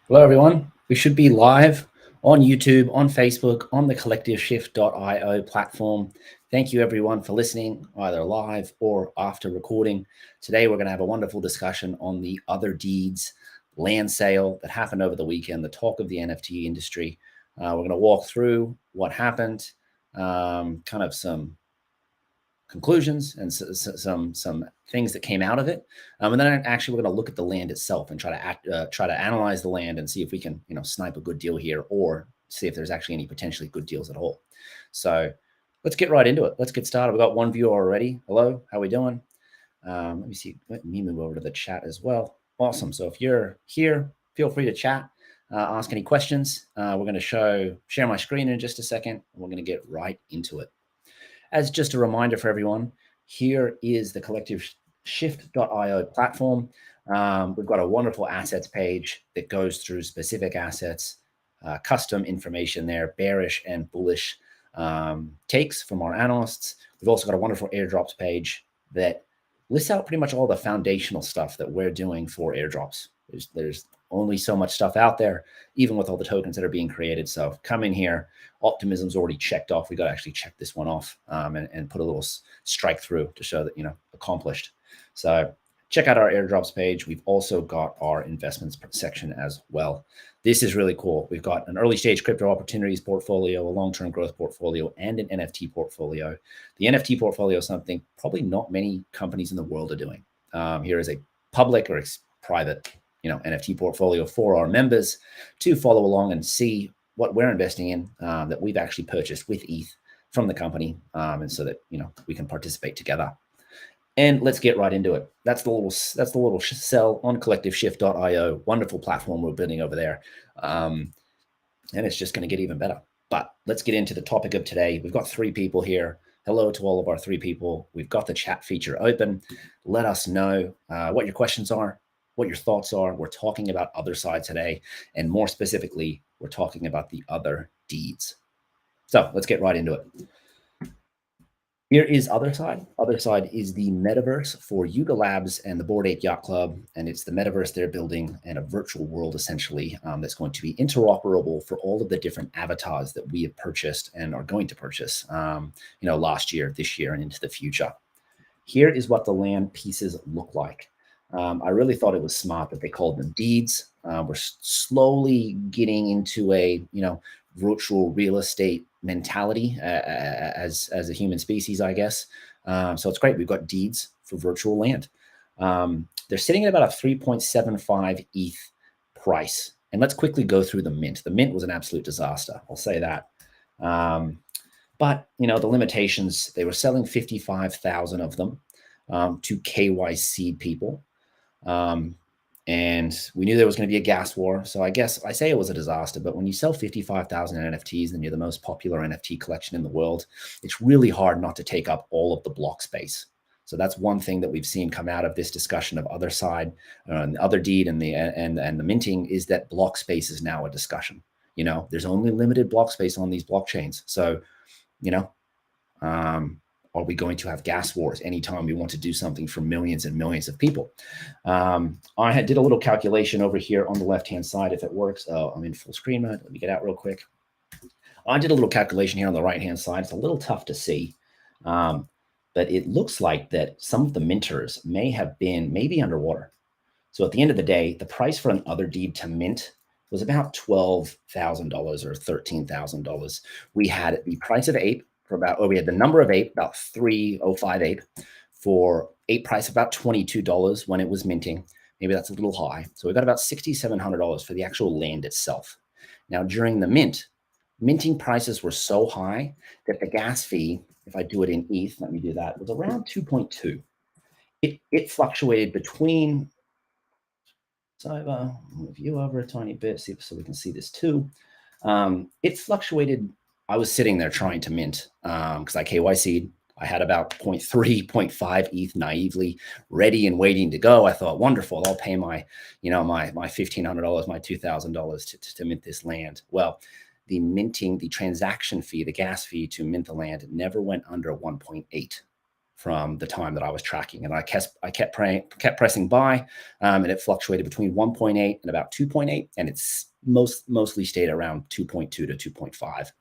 Hello, everyone. We should be live on YouTube, on Facebook, on the collectiveshift.io platform. Thank you, everyone, for listening, either live or after recording. Today, we're going to have a wonderful discussion on the Otherdeed land sale that happened over the weekend, the talk of the NFT industry. We're going to walk through what happened, kind of some conclusions and some things that came out of it, and then actually we're going to look at the land itself and try to analyze the land and see if we can snipe a good deal here, or see if there's actually any potentially good deals at all. So let's get right into it. Let's get started. We've got one viewer already. Hello, how are we doing? Let me see. Let me move over to the chat as well. Awesome. So if you're here, feel free to chat, ask any questions. We're going to share my screen in just a second, and we're going to get right into it. As just a reminder for everyone, here is the collectiveshift.io platform. We've got a wonderful assets page that goes through specific assets, custom information there, bearish and bullish takes from our analysts. We've also got a wonderful airdrops page that lists out pretty much all the foundational stuff that we're doing for airdrops. There's only so much stuff out there, even with all the tokens that are being created. So come in here. Optimism's already checked off. We got to actually check this one off and put a little strike through to show that, accomplished. So check out our airdrops page. We've also got our investments section as well. This is really cool. We've got an early stage crypto opportunities portfolio, a long-term growth portfolio, and an NFT portfolio. The NFT portfolio is something probably not many companies in the world are doing. Here is a public or private NFT portfolio for our members to follow along and see what we're investing in, that we've actually purchased with ETH from the company, and so that we can participate together. And let's get right into it. That's the little cell on collectiveshift.io. Wonderful platform we're building over there, and it's just going to get even better. But let's get into the topic of today. We've got 3 people here. Hello to all of our 3 people. We've got the chat feature open. Let us know what your questions are, what your thoughts are. We're talking about Otherside today, and more specifically, we're talking about the Otherdeeds. So let's get right into it. Here is Otherside. Otherside is the metaverse for Yuga Labs and the Bored Ape Yacht Club, and it's the metaverse they're building and a virtual world essentially that's going to be interoperable for all of the different avatars that we have purchased and are going to purchase, last year, this year, and into the future. Here is what the land pieces look like. I really thought it was smart that they called them deeds. We're slowly getting into a virtual real estate mentality as a human species, I guess. So it's great. We've got deeds for virtual land. They're sitting at about a 3.75 ETH price. And let's quickly go through the mint. The mint was an absolute disaster. I'll say that. But the limitations, they were selling 55,000 of them to KYC people. And we knew there was going to be a gas war. So I guess I say it was a disaster, but when you sell 55,000 NFTs and you're the most popular NFT collection in the world, it's really hard not to take up all of the block space. So that's one thing that we've seen come out of this discussion of Otherside and Otherdeed and the minting, is that block space is now a discussion. There's only limited block space on these blockchains. So, are we going to have gas wars anytime we want to do something for millions and millions of people? I did a little calculation over here on the left-hand side, if it works. I'm in full screen mode. Let me get out real quick. I did a little calculation here on the right-hand side. It's a little tough to see, but it looks like that some of the minters may have been maybe underwater. So at the end of the day, the price for an Otherdeed to mint was about $12,000 or $13,000. We had the price of Ape we had the number of Ape, about 305 Ape, for Ape price about $22 when it was minting. Maybe that's a little high. So we got about $6,700 for the actual land itself. Now, during the minting prices were so high that the gas fee, if I do it in ETH, let me do that, was around 2.2. It fluctuated between, so I'll move you over a tiny bit so we can see this too. It fluctuated. I was sitting there trying to mint because I KYC'd. I had about 0.3, 0.5 ETH naively ready and waiting to go. I thought, wonderful, I'll pay my $1,500, my $2,000 to mint this land. Well, the transaction fee, the gas fee to mint the land never went under 1.8 from the time that I was tracking, and I kept pressing buy, and it fluctuated between 1.8 and about 2.8, and it's mostly stayed around 2.2 to 2.5.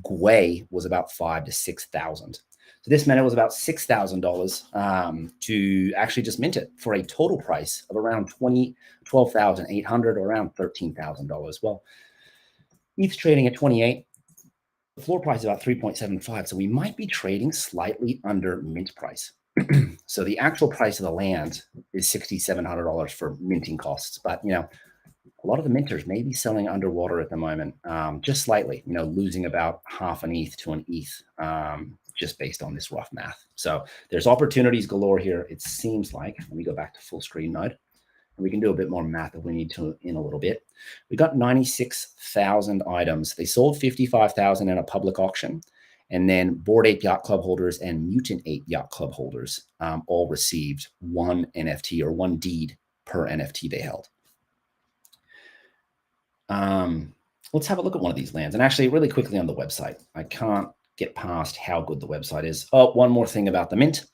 Gwei was about 5 to 6,000. So this meant it was about $6,000 to actually just mint it for a total price of around 12,800 or around $13,000. Well, ETH's trading at 28. The floor price is about 3.75. So we might be trading slightly under mint price. So the actual price of the land is $6,700 for minting costs. But, a lot of the minters may be selling underwater at the moment, just slightly, losing about half an ETH to an ETH, just based on this rough math. So there's opportunities galore here. It seems like, let me go back to full screen mode, and we can do a bit more math if we need to in a little bit. We got 96,000 items. They sold 55,000 in a public auction. And then Bored Ape Yacht Club holders and Mutant Ape Yacht Club holders all received one NFT or one deed per NFT they held. Let's have a look at one of these lands. And actually, really quickly on the website, I can't get past how good the website is. Oh, one more thing about the mint.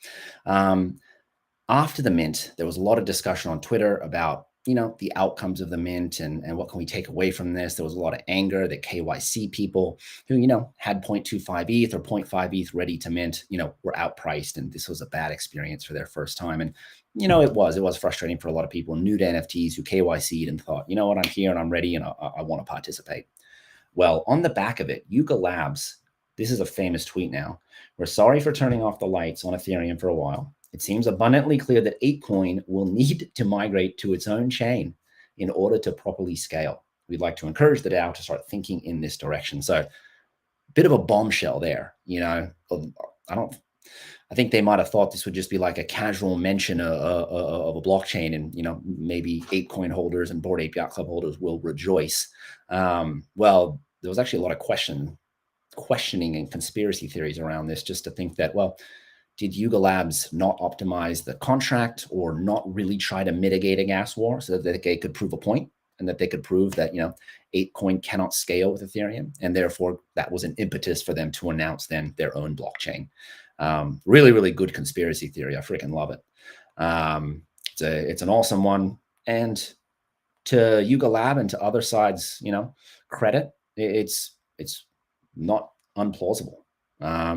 After the mint, there was a lot of discussion on Twitter about, the outcomes of the mint and what can we take away from this. There was a lot of anger that KYC people who, had 0.25 ETH or 0.5 ETH ready to mint, were outpriced, and this was a bad experience for their first time. And, it was frustrating for a lot of people new to NFTs who KYC'd and thought, you know what, I'm here and I'm ready and I want to participate. Well, on the back of it, Yuga Labs, this is a famous tweet now. We're sorry for turning off the lights on Ethereum for a while. It seems abundantly clear that ApeCoin will need to migrate to its own chain in order to properly scale. We'd like to encourage the DAO to start thinking in this direction. So, a bit of a bombshell there. I think they might have thought this would just be like a casual mention of a blockchain, and maybe ApeCoin holders and Bored Ape Yacht Club holders will rejoice. Well, there was actually a lot of questioning and conspiracy theories around this, just to think that, well, did Yuga Labs not optimize the contract or not really try to mitigate a gas war so that they could prove a point and that they could prove that, ApeCoin cannot scale with Ethereum? And therefore, that was an impetus for them to announce then their own blockchain. Really, really good conspiracy theory. I freaking love it. It's an awesome one. And to Yuga Lab and to Otherside's, credit, it's not unplausible.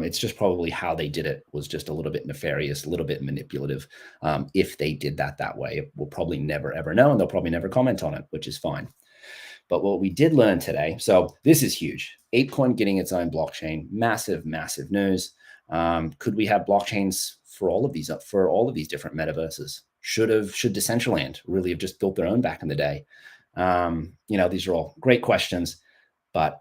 It's just probably how they did it was just a little bit nefarious, a little bit manipulative. If they did that way, we'll probably never, ever know, and they'll probably never comment on it, which is fine. But what we did learn today, so this is huge. ApeCoin getting its own blockchain, massive, massive news. Could we have blockchains for all of these different metaverses? Should Decentraland really have just built their own back in the day? These are all great questions, but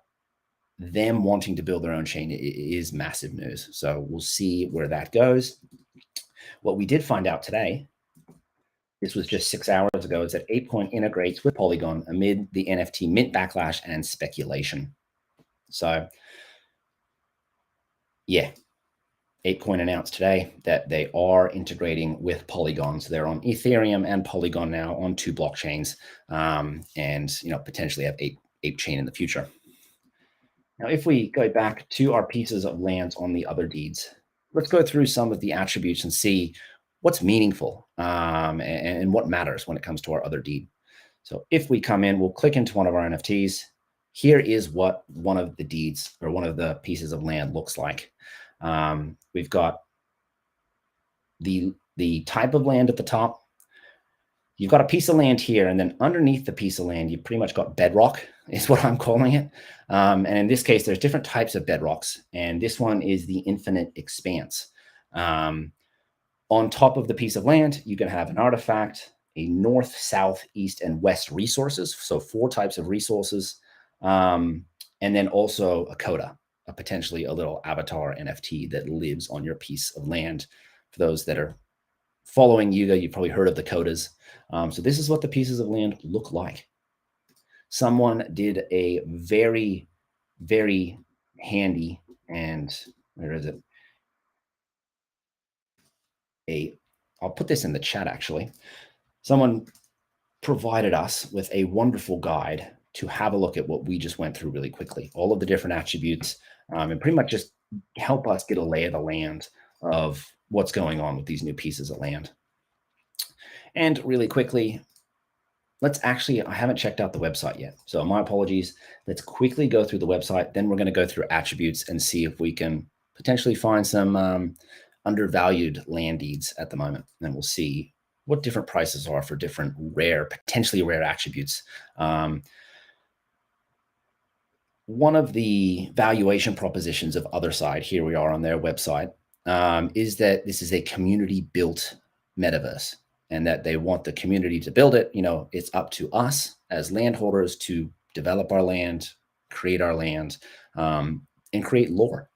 them wanting to build their own chain is massive news. So we'll see where that goes. What we did find out today, this was just 6 hours ago, is that ApeCoin integrates with Polygon amid the NFT mint backlash and speculation. So yeah, ApeCoin announced today that they are integrating with Polygon. So they're on Ethereum and Polygon now on two blockchains, and potentially have Ape Chain in the future. Now, if we go back to our pieces of land on the other deeds, let's go through some of the attributes and see what's meaningful and what matters when it comes to our other deed. So if we come in, we'll click into one of our NFTs. Here is what one of the deeds or one of the pieces of land looks like. We've got the type of land at the top. You've got a piece of land here, and then underneath the piece of land, you've pretty much got bedrock, is what I'm calling it. And in this case, there's different types of bedrocks, and this one is the infinite expanse. On top of the piece of land, you can have an artifact, a north, south, east, and west resources. So 4 types of resources, and then also a coda, potentially a little avatar NFT that lives on your piece of land. For those that are following Yuga, you've probably heard of the codas. So this is what the pieces of land look like. Someone did a very, very handy, and where is it? I'll put this in the chat actually. Someone provided us with a wonderful guide to have a look at what we just went through really quickly, all of the different attributes, and pretty much just help us get a lay of the land of what's going on with these new pieces of land. And really quickly, I haven't checked out the website yet. So my apologies. Let's quickly go through the website. Then we're going to go through attributes and see if we can potentially find some undervalued land deeds at the moment. And we'll see what different prices are for different potentially rare attributes. One of the valuation propositions of Otherside, here we are on their website, is that this is a community-built metaverse, and that they want the community to build it. It's up to us as landholders to develop our land, create our land, and create lore.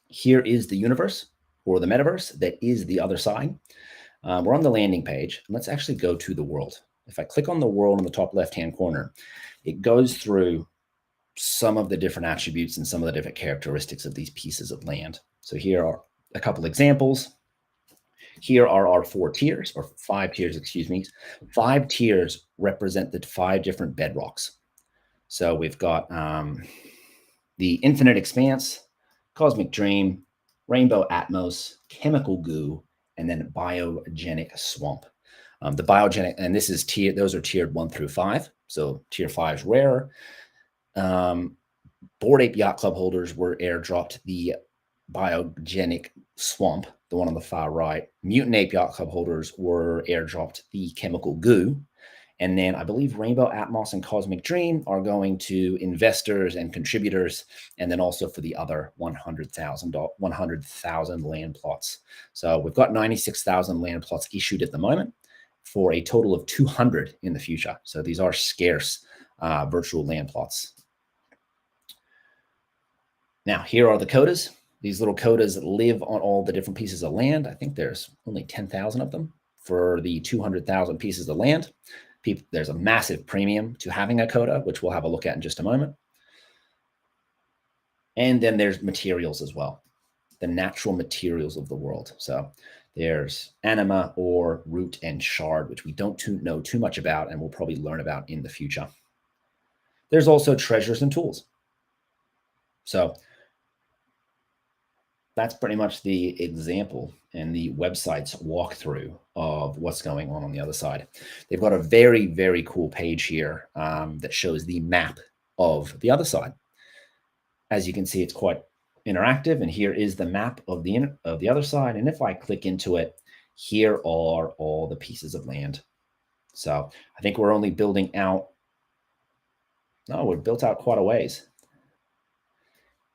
Here is the universe, or the metaverse, that is the Otherside. We're on the landing page. Let's actually go to the world. If I click on the world in the top left-hand corner, it goes through some of the different attributes and some of the different characteristics of these pieces of land. So here are a couple examples. Here are our 4 tiers, or 5 tiers, excuse me. 5 tiers represent the 5 different bedrocks. So we've got the infinite expanse, cosmic dream, rainbow atmos, chemical goo, and then biogenic swamp. The biogenic, and this is those are tiered 1 through 5. So tier 5 is rarer. Bored Ape Yacht Club holders were airdropped the biogenic swamp, the one on the far right. Mutant Ape Yacht Club holders were airdropped the chemical goo. And then I believe Rainbow Atmos and Cosmic Dream are going to investors and contributors, and then also for the other 100,000 land plots. So we've got 96,000 land plots issued at the moment for a total of 200 in the future. So these are scarce virtual land plots. Now, here are the codas. These little codas live on all the different pieces of land. I think there's only 10,000 of them for the 200,000 pieces of land. There's a massive premium to having a coda, which we'll have a look at in just a moment. And then there's materials as well, the natural materials of the world. So there's anima, ore, root, and shard, which we don't know too much about and we'll probably learn about in the future. There's also treasures and tools. So that's pretty much the example and the website's walkthrough of what's going on the other side. They've got a very, very cool page here that shows the map of the other side. As you can see, it's quite interactive, and here is the map of the other side. And if I click into it, here are all the pieces of land. So I think we're only building out. No, we're built out quite a ways.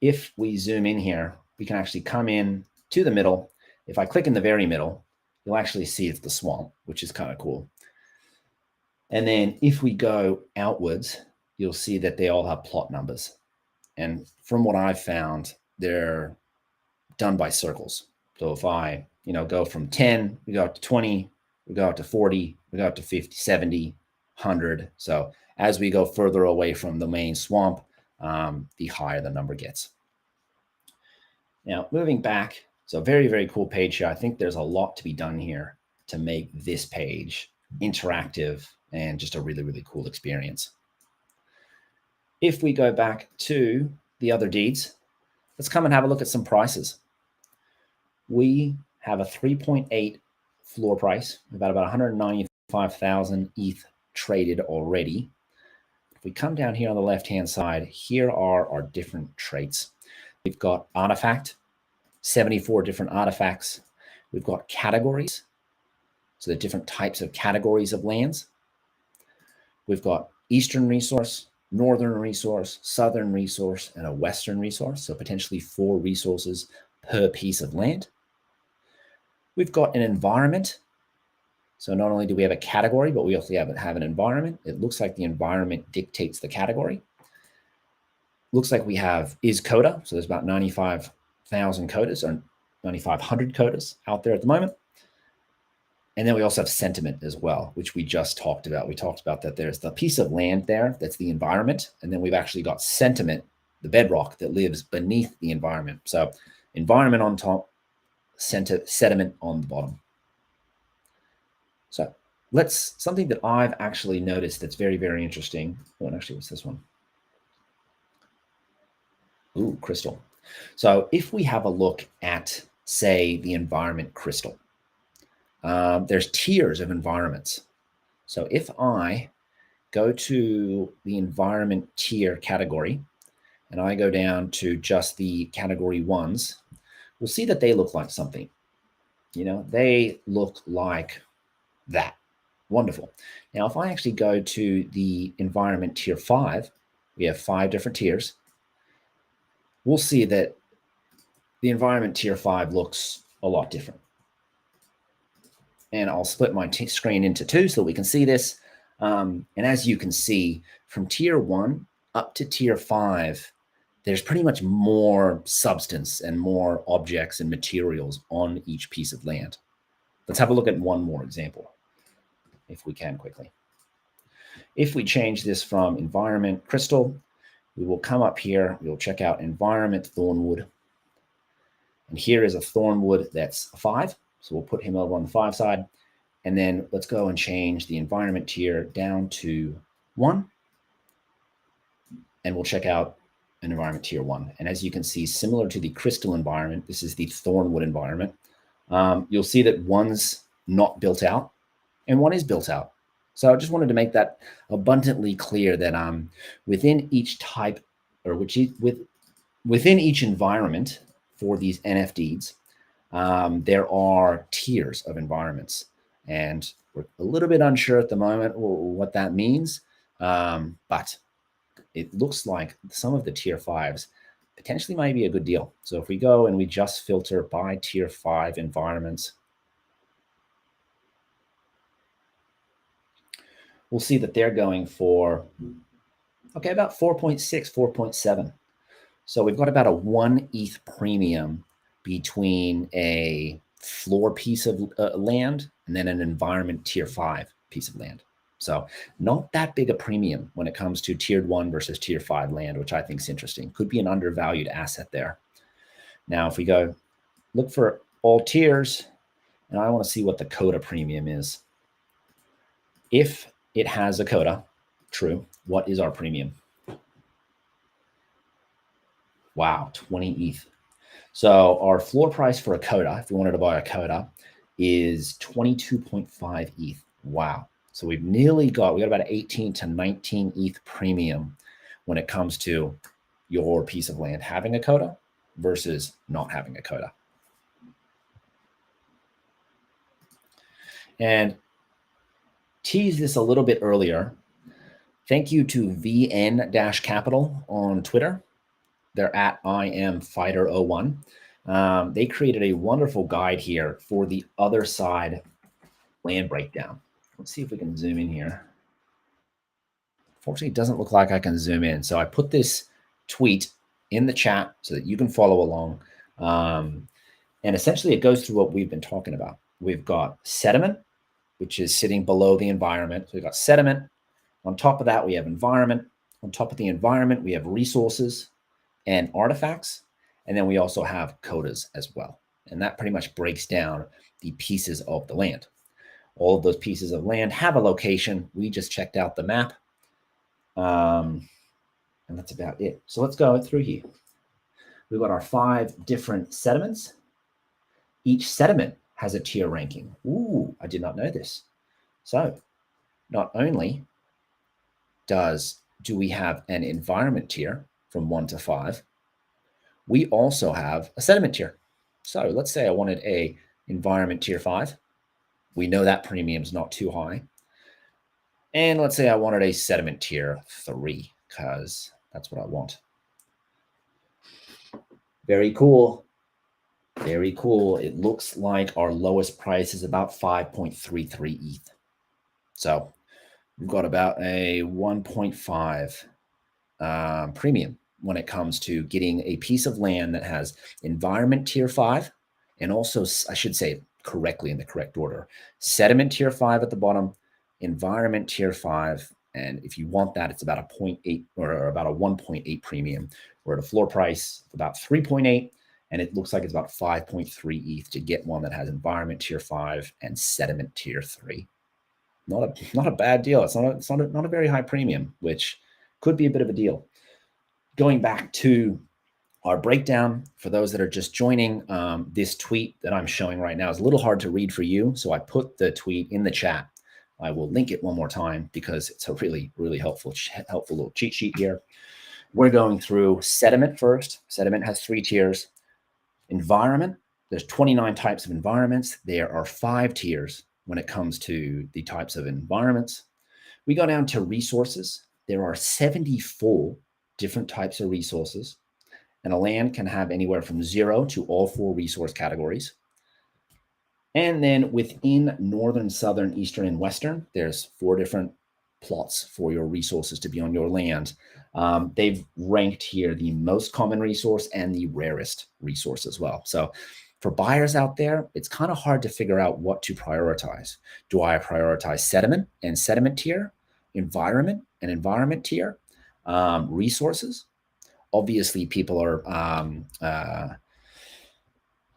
If we zoom in here, we can actually come in to the middle. If I click in the very middle, you'll actually see it's the swamp, which is kind of cool. And then if we go outwards, you'll see that they all have plot numbers. And from what I've found, they're done by circles. So if I, go from 10, we go up to 20, we go up to 40, we go up to 50, 70, 100. So as we go further away from the main swamp, the higher the number gets. Now, moving back, so very, very cool page here. I think there's a lot to be done here to make this page interactive and just a really, really cool experience. If we go back to the other deeds, let's come and have a look at some prices. We have a 3.8 floor price, about 195,000 ETH traded already. If we come down here on the left-hand side, here are our different traits. We've got artifact, 74 different artifacts. We've got categories, so the different types of categories of lands. We've got eastern resource, northern resource, southern resource, and a western resource, so potentially 4 resources per piece of land. We've got an environment. So not only do we have a category, but we also have an environment. It looks like the environment dictates the category. Looks like we have is coda. So there's about 95,000 codas or 9,500 codas out there at the moment. And then we also have sentiment as well, which we just talked about. We talked about that there's the piece of land there, that's the environment. And then we've actually got sentiment, the bedrock that lives beneath the environment. So environment on top, sediment on the bottom. So something that I've actually noticed that's very, very interesting. Oh, and actually, what's this one? Ooh, crystal. So if we have a look at say, the environment crystal. There's tiers of environments. So if I go to the environment tier category, and I go down to just the category ones, we'll see that they look like something. You know, they look like that. Wonderful. Now, if I actually go to the environment tier 5, we have 5 different tiers. We'll see that the environment tier 5 looks a lot different. And I'll split my screen into 2 so that we can see this. And as you can see, from tier 1 up to tier 5, there's pretty much more substance and more objects and materials on each piece of land. Let's have a look at one more example, if we can quickly. If we change this from environment crystal, we will come up here, we'll check out environment thornwood. And here is a thornwood that's a 5. So we'll put him over on the 5 side. And then let's go and change the environment tier down to 1. And we'll check out an environment tier 1. And as you can see, similar to the crystal environment, this is the thornwood environment. You'll see that one's not built out and one is built out. So I just wanted to make that abundantly clear that within each type, or within each environment for these NFTs, there are tiers of environments. And we're a little bit unsure at the moment what that means, but it looks like some of the tier 5s potentially might be a good deal. So if we go and we just filter by tier 5 environments, we'll see that they're going for, okay, about 4.6, 4.7. So we've got about a 1 ETH premium between a floor piece of land and then an environment tier 5 piece of land. So not that big a premium when it comes to tiered 1 versus tier 5 land, which I think is interesting. Could be an undervalued asset there. Now, if we go look for all tiers, and I want to see what the coda premium is. If it has a coda, true, what is our premium? Wow, 20 ETH. So our floor price for a coda, if we wanted to buy a coda, is 22.5 ETH. Wow. So we got about 18 to 19 ETH premium when it comes to your piece of land having a coda versus not having a coda. And tease this a little bit earlier. Thank you to VN-Capital on Twitter. They're at IamFighter01. They created a wonderful guide here for the Otherside land breakdown. Let's see if we can zoom in here. Fortunately, it doesn't look like I can zoom in. So I put this tweet in the chat so that you can follow along. And essentially, it goes through what we've been talking about. We've got sediment, which is sitting below the environment. So we've got sediment. On top of that, we have environment. On top of the environment, we have resources and artifacts. And then we also have codas as well. And that pretty much breaks down the pieces of the land. All of those pieces of land have a location. We just checked out the map. And that's about it. So let's go through here. We've got our 5 different sediments. Each sediment has a tier ranking. Ooh, I did not know this. So not only do we have an environment tier from 1 to 5, we also have a sediment tier. So let's say I wanted a environment tier 5. We know that premium is not too high. And let's say I wanted a sediment tier 3 because that's what I want. Very cool. Very cool. It looks like our lowest price is about 5.33 ETH. So we've got about a 1.5 premium when it comes to getting a piece of land that has environment tier 5, and also, I should say correctly in the correct order, sediment tier 5 at the bottom, environment tier 5, and if you want that, it's about a 0.8 or about a 1.8 premium. We're at a floor price of about 3.8, and it looks like it's about 5.3 ETH to get one that has environment tier 5 and sediment tier 3. Not a bad deal. It's not a very high premium, which could be a bit of a deal. Going back to Our breakdown, for those that are just joining, this tweet that I'm showing right now is a little hard to read for you. So I put the tweet in the chat. I will link it one more time because it's a really, really helpful little cheat sheet here. We're going through sediment first. Sediment has 3 tiers. Environment, there's 29 types of environments. There are 5 tiers when it comes to the types of environments. We go down to resources. There are 74 different types of resources, and a land can have anywhere from 0 to all 4 resource categories. And then within northern, southern, eastern, and western, there's 4 different plots for your resources to be on your land. They've ranked here the most common resource and the rarest resource as well. So for buyers out there, it's kind of hard to figure out what to prioritize. Do I prioritize sediment and sediment tier, environment and environment tier, resources? Obviously, people are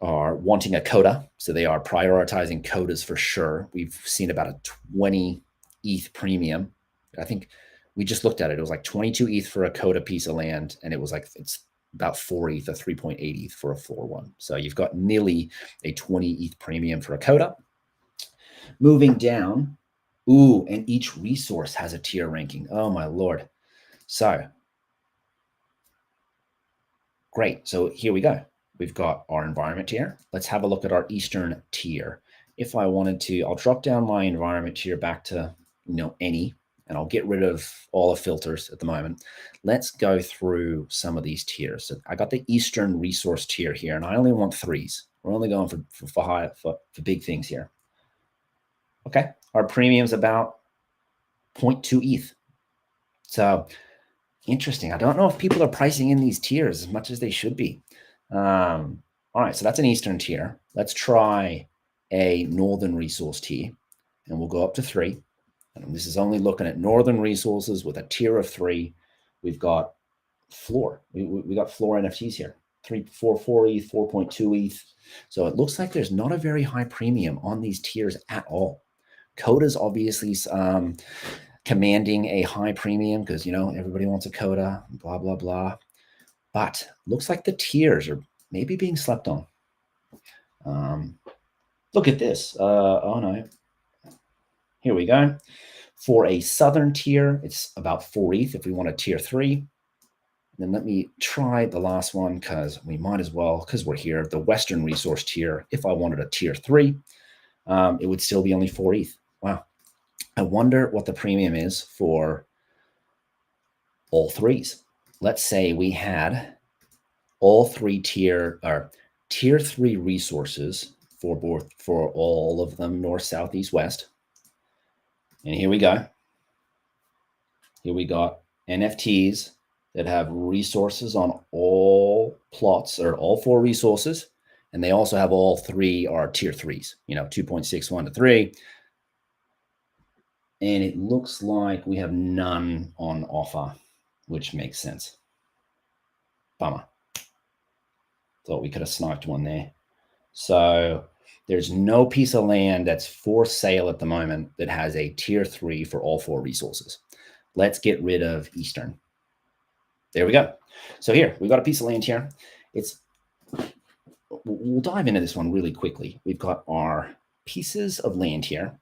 wanting a coda, so they are prioritizing codas for sure. We've seen about a 20 ETH premium. I think we just looked at it. It was like 22 ETH for a coda piece of land, and it was like it's about 4 ETH, a 3.8 ETH for a 4-1. So you've got nearly a 20 ETH premium for a coda. Moving down, ooh, and each resource has a tier ranking. Oh my lord! So great. So here we go. We've got our environment tier. Let's have a look at our Eastern tier. If I wanted to, I'll drop down my environment tier back to, any, and I'll get rid of all the filters at the moment. Let's go through some of these tiers. So I got the Eastern resource tier here, and I only want 3s. We're only going for big things here. Okay, our premium's about 0.2 ETH. So interesting. I don't know if people are pricing in these tiers as much as they should be. All right, so that's an Eastern tier. Let's try a Northern resource tier, and we'll go up to 3. And this is only looking at Northern resources with a tier of 3. We've got floor. We got floor NFTs here. 4 ETH, 4.2 ETH. So it looks like there's not a very high premium on these tiers at all. Coda's obviously commanding a high premium because, everybody wants a coda, blah, blah, blah. But looks like the tiers are maybe being slept on. Look at this. Oh, no. Here we go. For a Southern tier, it's about 4 ETH if we want a tier 3. Then let me try the last one because we might as well, because we're here, the Western resource tier. If I wanted a tier 3, it would still be only 4 ETH. Wow. I wonder what the premium is for all 3s. Let's say we had all 3 tier 3 resources for all of them, north, south, east, west. And here we go. Here we got NFTs that have resources on all plots, or all 4 resources. And they also have all 3 are tier 3s, 2.61 to 3. And it looks like we have none on offer, which makes sense. Bummer. Thought we could have sniped one there. So there's no piece of land that's for sale at the moment that has a tier 3 for all 4 resources. Let's get rid of Eastern. There we go. So here, we've got a piece of land here. We'll dive into this one really quickly. We've got our pieces of land here.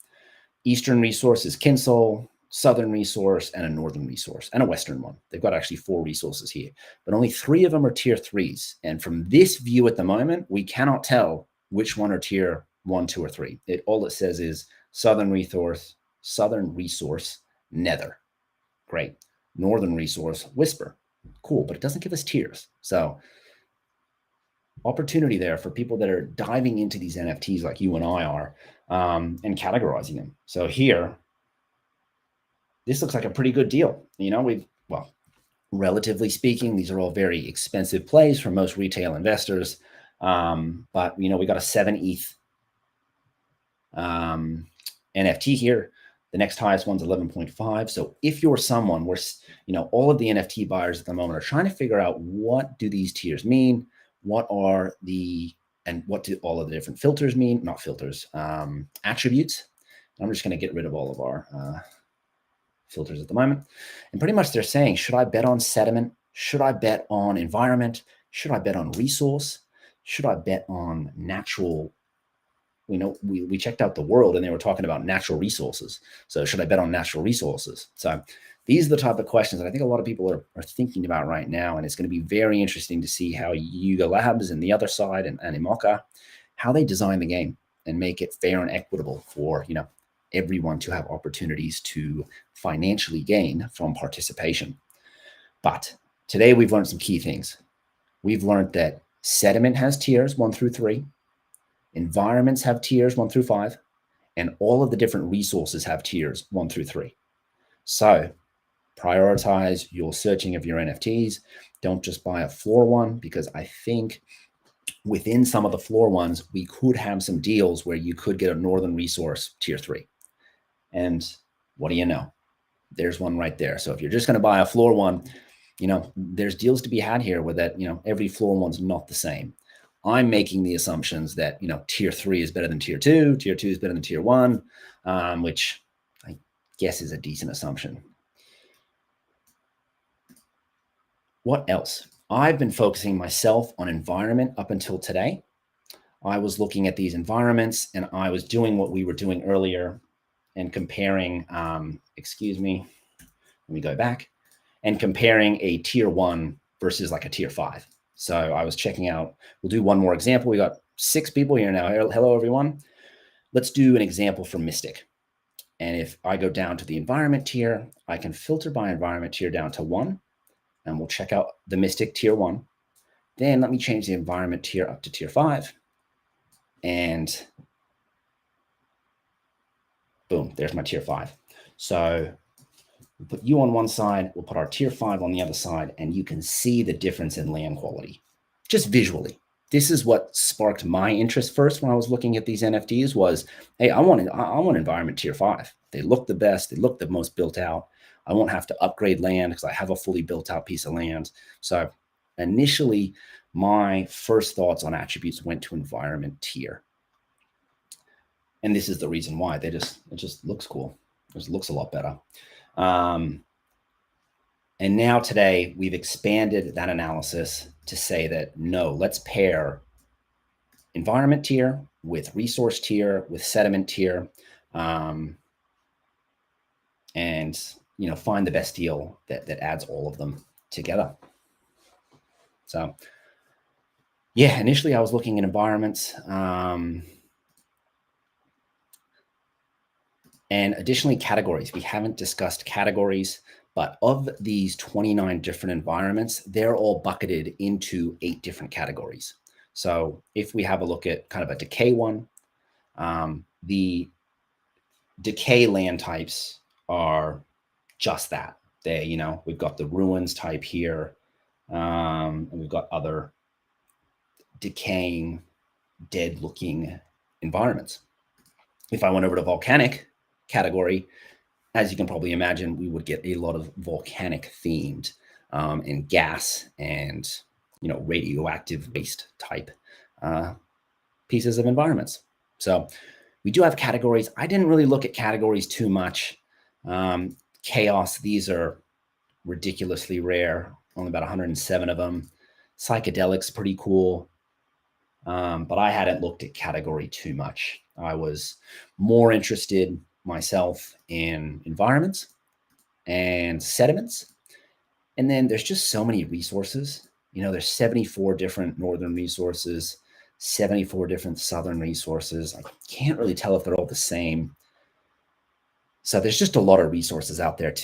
Eastern resource is Kinsole, Southern resource, and a Northern resource, and a Western one. They've got actually 4 resources here, but only 3 of them are tier 3s. And from this view at the moment, we cannot tell which one are tier 1, 2, or 3. All it says is Southern resource, Nether. Great. Northern resource, Whisper. Cool, but it doesn't give us tiers. So opportunity there for people that are diving into these NFTs like you and I are, and categorizing them. So here, this looks like a pretty good deal. Relatively speaking, these are all very expensive plays for most retail investors. But we got a 7 ETH NFT here. The next highest one's 11.5. So if you're someone where, all of the NFT buyers at the moment are trying to figure out what do these tiers mean, what do all of the different filters mean? Not filters, attributes. I'm just going to get rid of all of our filters at the moment. And pretty much they're saying, should I bet on sediment? Should I bet on environment? Should I bet on resource? Should I bet on natural? We checked out the world and they were talking about natural resources. So should I bet on natural resources? So these are the type of questions that I think a lot of people are thinking about right now. And it's going to be very interesting to see how Yuga Labs and the Otherside and Animoca, how they design the game and make it fair and equitable for, everyone to have opportunities to financially gain from participation. But today we've learned some key things. We've learned that sediment has tiers 1 through 3. Environments have tiers 1 through 5, and all of the different resources have tiers 1 through 3. So prioritize your searching of your NFTs. Don't just buy a floor one, because I think within some of the floor ones, we could have some deals where you could get a northern resource tier 3. And what do you know? There's one right there. So if you're just going to buy a floor one, there's deals to be had here where that, every floor one's not the same. I'm making the assumptions that, tier 3 is better than tier 2, tier 2 is better than tier 1, which I guess is a decent assumption. What else? I've been focusing myself on environment up until today. I was looking at these environments and I was doing what we were doing earlier and comparing, let me go back, and comparing a tier 1 versus like a tier 5. So I was checking out, we'll do one more example. We got 6 people here now. Hello, everyone. Let's do an example for Mystic. And if I go down to the environment tier, I can filter by environment tier down to 1, and we'll check out the Mystic tier 1. Then let me change the environment tier up to tier 5. And boom, there's my tier 5. So we'll put you on one side, we'll put our tier 5 on the other side, and you can see the difference in land quality, just visually. This is what sparked my interest first when I was looking at these NFTs was, hey, I want environment tier 5. They look the best, they look the most built out. I won't have to upgrade land because I have a fully built out piece of land. So initially, my first thoughts on attributes went to environment tier. And this is the reason why. It just looks cool. It just looks a lot better. And now today we've expanded that analysis to say that no, let's pair environment tier with resource tier with sediment tier, and find the best deal that adds all of them together. So yeah, initially I was looking at environments, and additionally categories. We haven't discussed categories, but of these 29 different environments, they're all bucketed into 8 different categories. So if we have a look at kind of a decay one, the decay land types are just that. We've got the ruins type here, and we've got other decaying, dead looking environments. If I went over to volcanic category, as you can probably imagine, we would get a lot of volcanic themed and gas and radioactive waste type pieces of environments. So we do have categories. I didn't really look at categories too much. Chaos, these are ridiculously rare, only about 107 of them. Psychedelics, pretty cool. But I hadn't looked at category too much. I was more interested myself in environments and sediments. And then there's just so many resources. There's 74 different northern resources, 74 different southern resources. I can't really tell if they're all the same. So there's just a lot of resources out there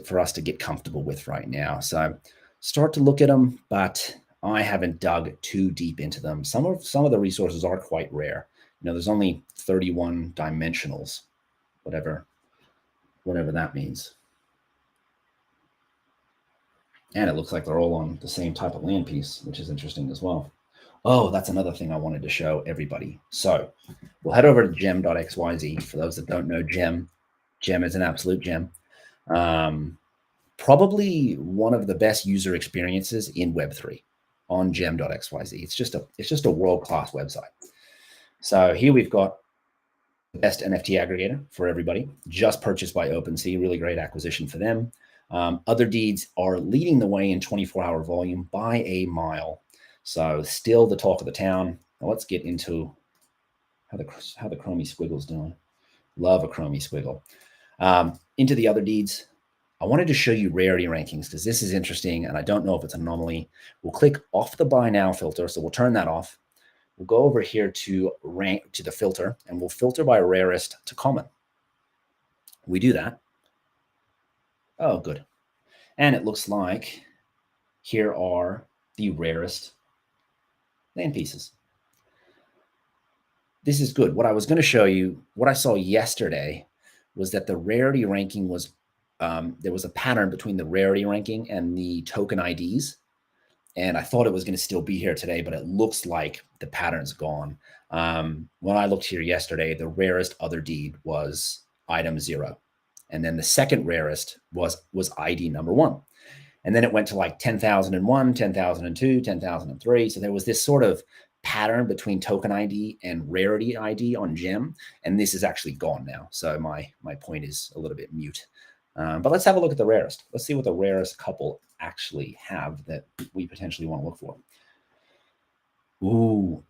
for us to get comfortable with right now. So start to look at them, but I haven't dug too deep into them. Some of the resources are quite rare. There's only 31 dimensionals, whatever that means. And it looks like they're all on the same type of land piece, which is interesting as well. Oh, that's another thing I wanted to show everybody. So we'll head over to gem.xyz. For those that don't know Gem is an absolute gem. Probably one of the best user experiences in Web3 on gem.xyz. It's just a world-class website. So here we've got the best NFT aggregator for everybody, just purchased by OpenSea. Really great acquisition for them. Otherdeeds are leading the way in 24-hour volume by a mile. So still the talk of the town. Now let's get into how the chromie squiggle's doing. Love a chromie squiggle. Into the other deeds. I wanted to show you rarity rankings because this is interesting and I don't know if it's an anomaly. We'll click off the buy now filter. So we'll turn that off. We'll go over here to rank to the filter and we'll filter by rarest to common. We do that. Oh, good. And it looks like here are the rarest land pieces. This is good. What I was going to show you, what I saw yesterday was that the rarity ranking was, there was a pattern between the rarity ranking and the token IDs. And I thought it was going to still be here today, but it looks like the pattern's gone. When I looked here yesterday, the rarest other deed was item 0. And then the second rarest was ID number 1. And then it went to like 10,001, 10,002, 10,003. So there was this sort of pattern between token ID and rarity ID on gem. And this is actually gone now. So my point is a little bit mute. But let's have a look at the rarest. Let's see what the rarest couple actually have that we potentially want to look for. Ooh.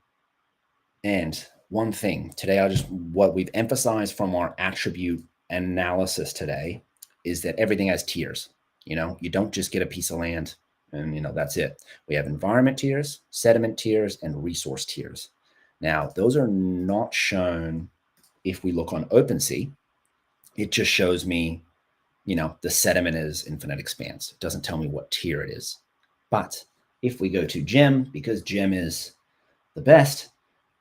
And one thing today, what we've emphasized from our attribute analysis today is that everything has tiers. You know, you don't just get a piece of land and, you know, that's it. We have environment tiers, sediment tiers, and resource tiers. Now, those are not shown if we look on OpenSea. It just shows me, you know, the sediment is infinite expanse. It doesn't tell me what tier it is. But if we go to gem, because gem is the best,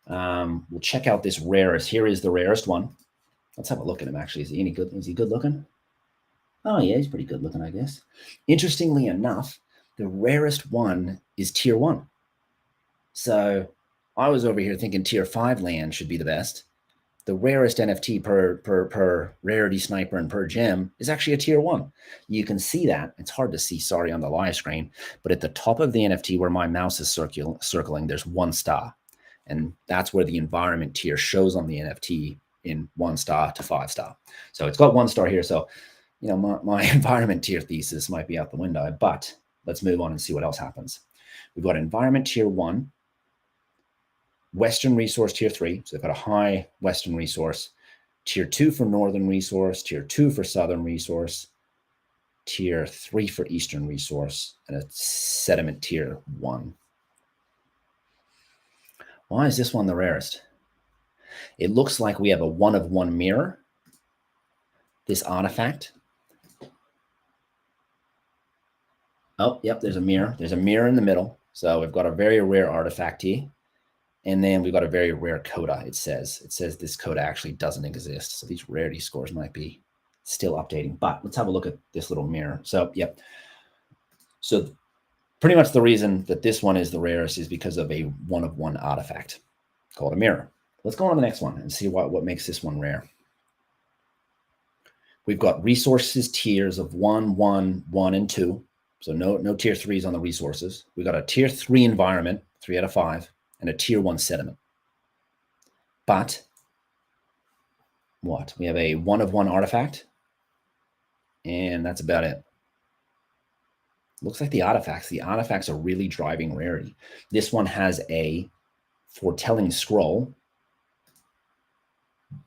we'll check out this rarest. Here is the rarest one. Let's have a look at him, actually. Is he any good? Is he good looking? Oh, yeah, he's pretty good looking, I guess. Interestingly enough, the rarest one is tier 1. So I was over here thinking tier 5 land should be the best. The rarest NFT per rarity sniper and per gem is actually a tier 1. You can see that. It's hard to see, sorry, on the live screen, but at the top of the NFT where my mouse is circling, there's 1 star. And that's where the environment tier shows on the NFT in 1 star to 5 star. So it's got 1 star here. So, you know, my environment tier thesis might be out the window, but let's move on and see what else happens. We've got environment tier 1, Western resource tier 3. So they've got a high Western resource, tier 2 for Northern resource, tier 2 for Southern resource, tier 3 for Eastern resource, and a sediment tier 1. Why is this one the rarest? It looks like we have a 1 of 1 mirror, this artifact. Oh, yep, there's a mirror. There's a mirror in the middle. So we've got a very rare artifact here. And then we've got a very rare coda, it says. It says this coda actually doesn't exist. So these rarity scores might be still updating. But let's have a look at this little mirror. So, yep. So pretty much the reason that this one is the rarest is because of a 1 of 1 artifact called a mirror. Let's go on to the next one and see what makes this one rare. We've got resources tiers of 1, 1, 1, and 2. So no tier 3s on the resources. We've got a tier 3 environment, 3 out of 5, and a tier 1 sediment. But what? We have a 1 of 1 artifact, and that's about it. Looks like the artifacts are really driving rarity. This one has a foretelling scroll.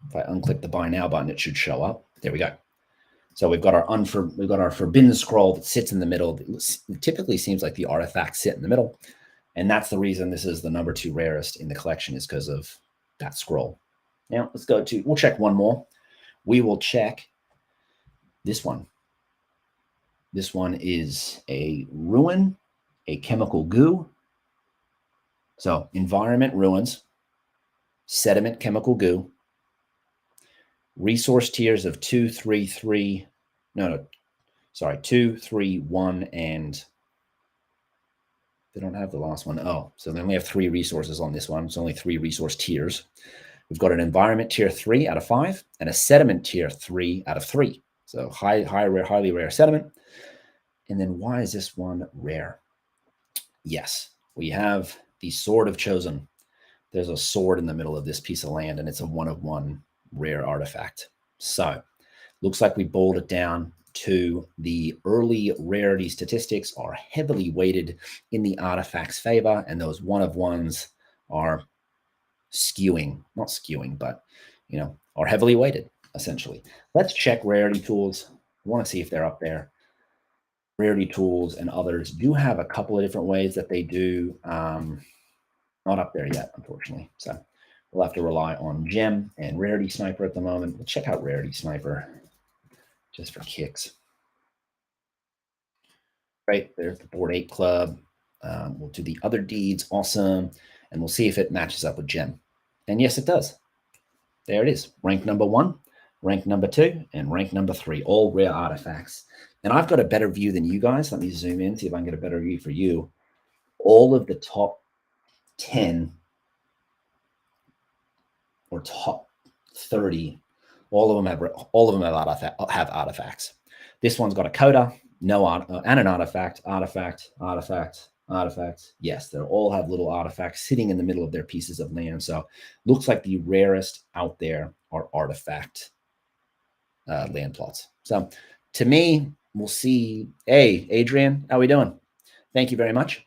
If I unclick the buy now button, it should show up. There we go. So we've got our forbidden scroll that sits in the middle. It typically seems like the artifacts sit in the middle. And that's the reason this is the number 2 rarest in the collection, is because of that scroll. Now let's go to, we'll check one more. We will check this one. This one is a ruin, a chemical goo. So environment ruins, sediment chemical goo, resource tiers of 2, 3, 3, 2, 3, 1, and they don't have the last one. Oh, so they only have 3 resources on this one. It's only 3 resource tiers. We've got an environment tier 3 out of 5 and a sediment tier 3 out of 3. So highly rare sediment. And then why is this one rare? Yes, we have the Sword of Chosen. There's a sword in the middle of this piece of land, and it's a 1 of 1 rare artifact. So looks like we boiled it down 2, the early rarity statistics are heavily weighted in the artifact's favor, and those one of ones are skewing, not skewing, but, you know, are heavily weighted, essentially. Let's check rarity tools. I want to see if they're up there. Rarity tools and others do have a couple of different ways that they do. Not up there yet, unfortunately. So we'll have to rely on Gem and Rarity Sniper at the moment. We'll check out Rarity Sniper just for kicks. Right, there's the Board 8 Club. We'll do the other deeds, awesome. And we'll see if it matches up with Gem. And yes, it does. There it is, rank number 1, rank number 2, and rank number 3, all rare artifacts. And I've got a better view than you guys. Let me zoom in, see if I can get a better view for you. All of the top 10 or top 30, all of them have artifacts. This one's got a coda, no and an artifact. Yes, they all have little artifacts sitting in the middle of their pieces of land. So looks like the rarest out there are artifact land plots. So to me, we'll see. Hey, Adrian, how are we doing? Thank you very much.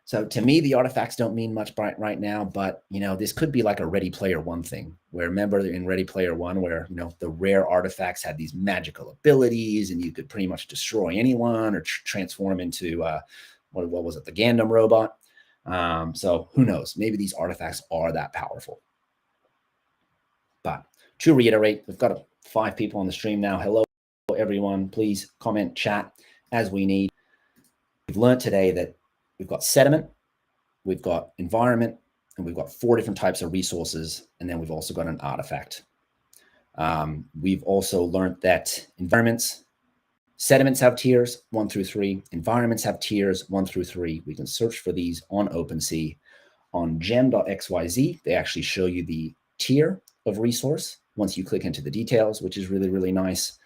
So to me, the artifacts don't mean much right now, but, you know, this could be like a Ready Player One thing, where remember in Ready Player One, where, you know, the rare artifacts had these magical abilities and you could pretty much destroy anyone or transform into, what was it, the Gundam robot? So who knows? Maybe these artifacts are that powerful. But to reiterate, we've got 5 people on the stream now. Hello, everyone. Please comment, chat as we need. We've learned today that we've got sediment, we've got environment, and we've got 4 different types of resources. And then we've also got an artifact. We've also learned that sediments have tiers 1 through 3. Environments have tiers 1 through 3. We can search for these on OpenSea. On gem.xyz, they actually show you the tier of resource once you click into the details, which is really, really nice.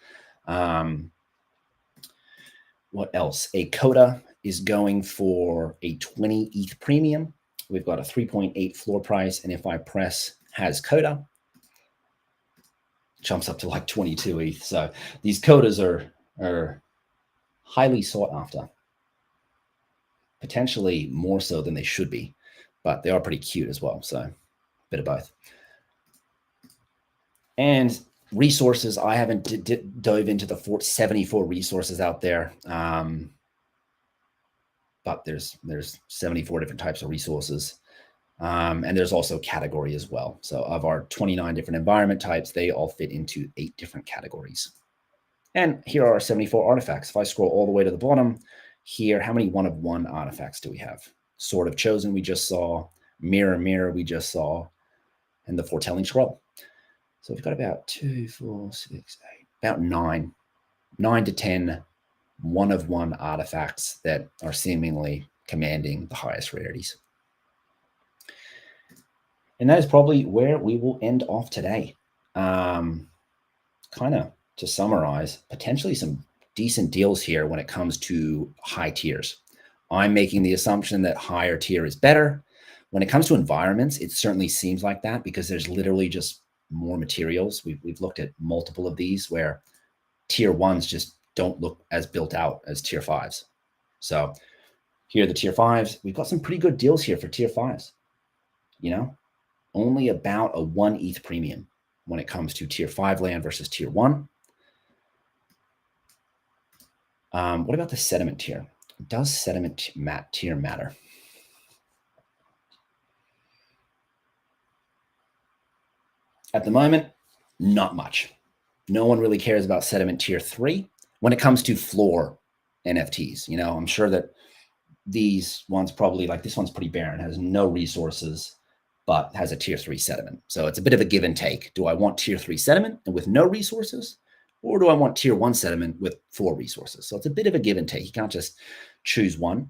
What else? A coda is going for a 20 ETH premium. We've got a 3.8 floor price. And if I press has coda, jumps up to like 22 ETH. So these codas are highly sought after, potentially more so than they should be, but they are pretty cute as well. So a bit of both. And resources, I haven't dove into the 74 resources out there. But there's 74 different types of resources. And there's also category as well. So of our 29 different environment types, they all fit into 8 different categories. And here are our 74 artifacts. If I scroll all the way to the bottom here, how many 1 of 1 artifacts do we have? Sword of Chosen we just saw, Mirror we just saw, and the Foretelling Scroll. So we've got about 2, 4, 6, 8, about 9 to 10 1 of 1 artifacts that are seemingly commanding the highest rarities. And that is probably where we will end off today. Kind of to summarize, potentially some decent deals here when it comes to high tiers. I'm making the assumption that higher tier is better. When it comes to environments, it certainly seems like that because there's literally just more materials. We've looked at multiple of these where tier 1s just don't look as built out as tier 5s. So here are the tier 5s. We've got some pretty good deals here for tier 5s. You know, only about a 1 ETH premium when it comes to tier 5 land versus tier 1. What about the sediment tier? Does sediment tier matter? At the moment, not much. No one really cares about sediment tier 3 when it comes to floor NFTs. You know, I'm sure that these ones probably, like this one's pretty barren, has no resources, but has a tier 3 sediment. So it's a bit of a give and take. Do I want tier 3 sediment and with no resources? Or do I want tier 1 sediment with 4 resources? So it's a bit of a give and take. You can't just choose one. And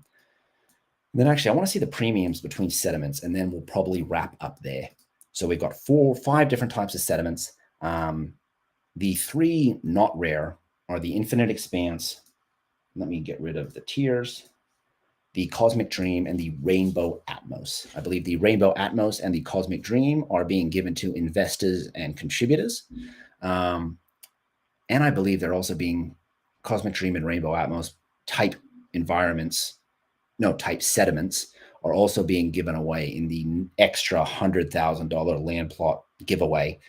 then actually, I want to see the premiums between sediments, and then we'll probably wrap up there. So we've got 5 different types of sediments. The 3 not rare are the Infinite Expanse. Let me get rid of the tiers. The Cosmic Dream and the Rainbow Atmos. I believe the Rainbow Atmos and the Cosmic Dream are being given to investors and contributors. And I believe they're also being Cosmic Dream and Rainbow Atmos type environments, no, type sediments are also being given away in the extra $100,000 land plot giveaway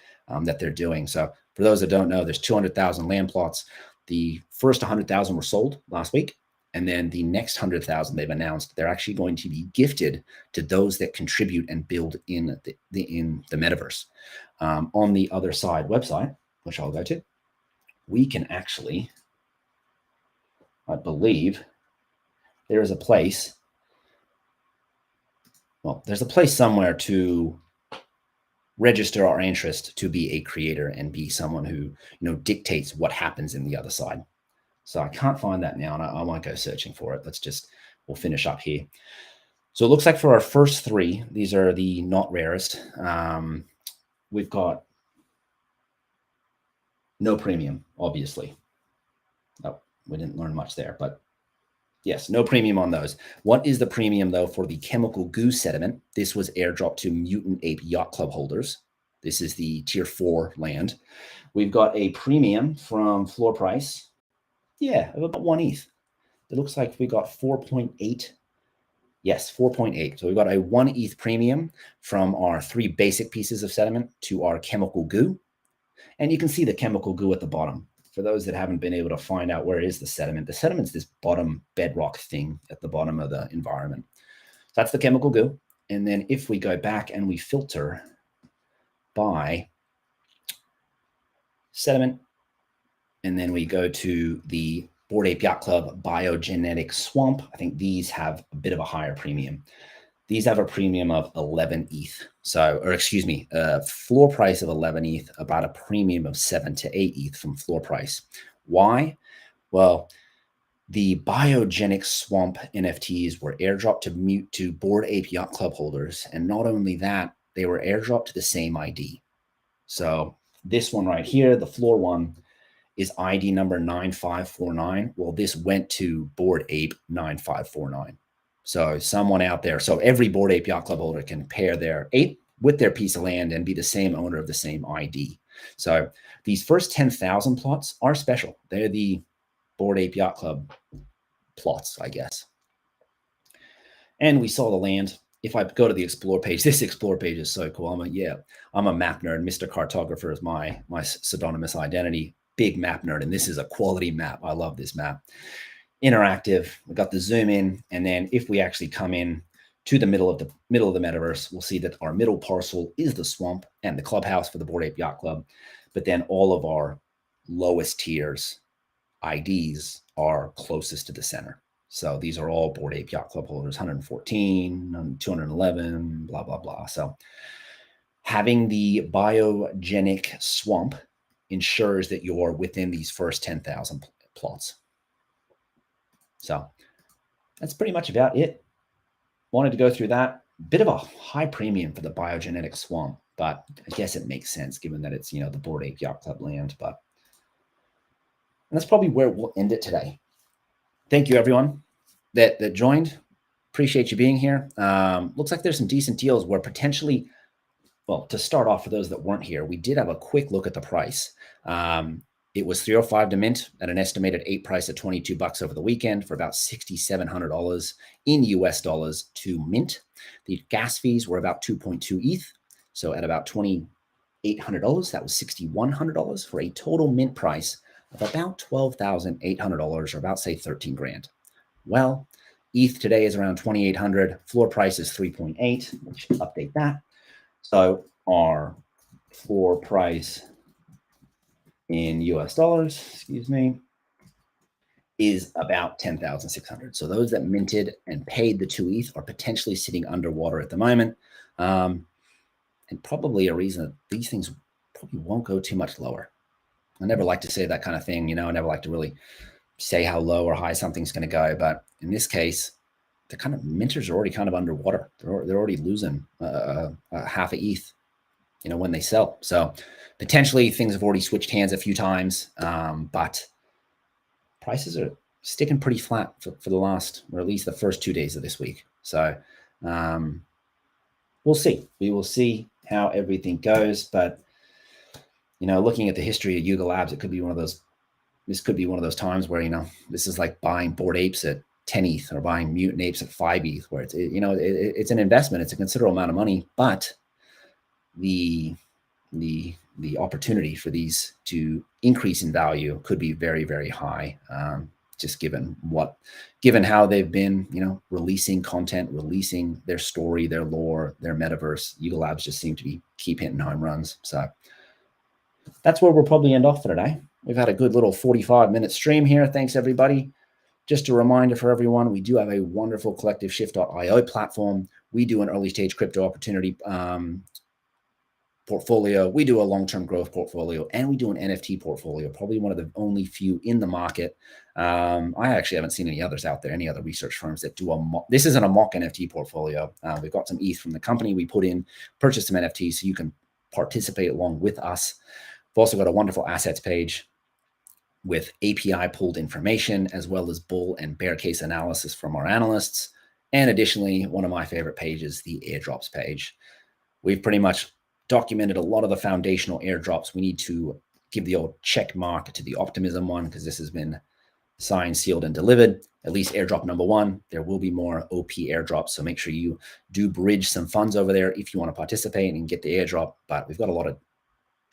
that they're doing. So for those that don't know, there's 200,000 land plots. The first 100,000 were sold last week. And then the next 100,000 they've announced, they're actually going to be gifted to those that contribute and build in the metaverse. On the Otherside website, which I'll go to, we can actually, I believe, there is a place. Well, there's a place somewhere to register our interest to be a creator and be someone who, dictates what happens in the other side. So I can't find that now, and I might go searching for it. We'll finish up here. So it looks like for our first three, these are the not rarest. We've got no premium, obviously. Oh, we didn't learn much there, but yes, no premium on those. What is the premium, though, for the Chemical Goo sediment? This was airdropped to Mutant Ape Yacht Club holders. This is the tier 4 land. We've got a premium from floor price. Yeah, of about 1 ETH. It looks like we got 4.8. Yes, 4.8. So we've got a 1 ETH premium from our 3 basic pieces of sediment to our Chemical Goo. And you can see the Chemical Goo at the bottom. For those that haven't been able to find out where is the sediment's this bottom bedrock thing at the bottom of the environment. So that's the Chemical Goo. And then if we go back and we filter by sediment, and then we go to the Bored Ape Yacht Club Biogenetic Swamp, I think these have a bit of a higher premium. These have a premium of 11 ETH. Floor price of 11 ETH, about a premium of 7 to 8 ETH from floor price. Why? Well, the Biogenic Swamp NFTs were airdropped to Bored Ape Yacht Club holders. And not only that, they were airdropped to the same ID. So this one right here, the floor one, is ID number 9549. Well, this went to Bored Ape 9549. So someone out there, so every Bored Ape Yacht Club holder can pair their ape with their piece of land and be the same owner of the same ID. So these first 10,000 plots are special. They're the Bored Ape Yacht Club plots, I guess. And we saw the land. If I go to the Explore page, this Explore page is so cool. I'm a map nerd. Mr. Cartographer is my pseudonymous identity. Big map nerd, and this is a quality map. I love this map. Interactive. We got the zoom in, and then if we actually come in to the middle of the metaverse, we'll see that our middle parcel is the swamp and the clubhouse for the Bored Ape Yacht Club. But then all of our lowest tiers IDs are closest to the center. So these are all Bored Ape Yacht Club holders, 114, 211, blah, blah, blah. So having the biogenic swamp ensures that you're within these first 10,000 plots. So that's pretty much about it. Wanted to go through that. Bit of a high premium for the biogenetic swamp, but I guess it makes sense given that it's, the Bored Ape Yacht Club land. And that's probably where we'll end it today. Thank you, everyone that joined. Appreciate you being here. Looks like there's some decent deals where potentially, well, to start off, for those that weren't here, we did have a quick look at the price. It was $305 to mint at an estimated ape price of $22 over the weekend for about $6,700 in US dollars to mint. The gas fees were about 2.2 ETH. So at about $2,800, that was $6,100 for a total mint price of about $12,800 or about, say, 13 grand. Well, ETH today is around 2,800. Floor price is 3.8. Let's update that. So our floor price in US dollars, is about 10,600. So those that minted and paid the 2 ETH are potentially sitting underwater at the moment. And probably a reason that these things probably won't go too much lower. I never like to say that kind of thing, I never like to really say how low or high something's going to go. But in this case, the kind of minters are already kind of underwater. They're already losing half a ETH, when they sell. So potentially things have already switched hands a few times, but prices are sticking pretty flat for the last, or at least the first 2 days of this week. So we'll see. We will see how everything goes. But, looking at the history of Yuga Labs, it could be one of those this could be one of those times where, this is like buying Bored Apes at 10 ETH or buying Mutant Apes at 5 ETH, where it's an investment. It's a considerable amount of money, but the opportunity for these to increase in value could be very, very high. Just given how they've been, releasing content, releasing their story, their lore, their metaverse. Yuga Labs just seem to keep hitting home runs. So that's where we'll probably end off for today. We've had a good little 45-minute stream here. Thanks, everybody. Just a reminder for everyone, we do have a wonderful collectiveshift.io platform. We do an early stage crypto opportunity portfolio. We do a long-term growth portfolio, and we do an NFT portfolio, probably one of the only few in the market. I actually haven't seen any others out there, any other research firms that do this isn't a mock NFT portfolio. We've got some ETH from the company we put in, purchased some NFTs so you can participate along with us. We've also got a wonderful assets page with API pulled information, as well as bull and bear case analysis from our analysts. And additionally, one of my favorite pages, the airdrops page. We've pretty much documented a lot of the foundational airdrops. We need to give the old check mark to the optimism one, because this has been signed, sealed, and delivered. At least airdrop number 1. There will be more OP airdrops, so make sure you do bridge some funds over there if you want to participate and get the airdrop. But we've got a lot of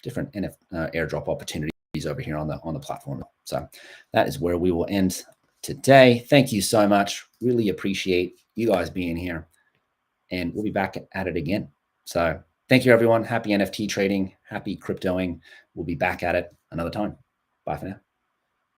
different airdrop opportunities over here on the platform. So that is where we will end today. Thank you so much. Really appreciate you guys being here, and we'll be back at it again. So thank you, everyone. Happy NFT trading. Happy cryptoing. We'll be back at it another time. Bye for now.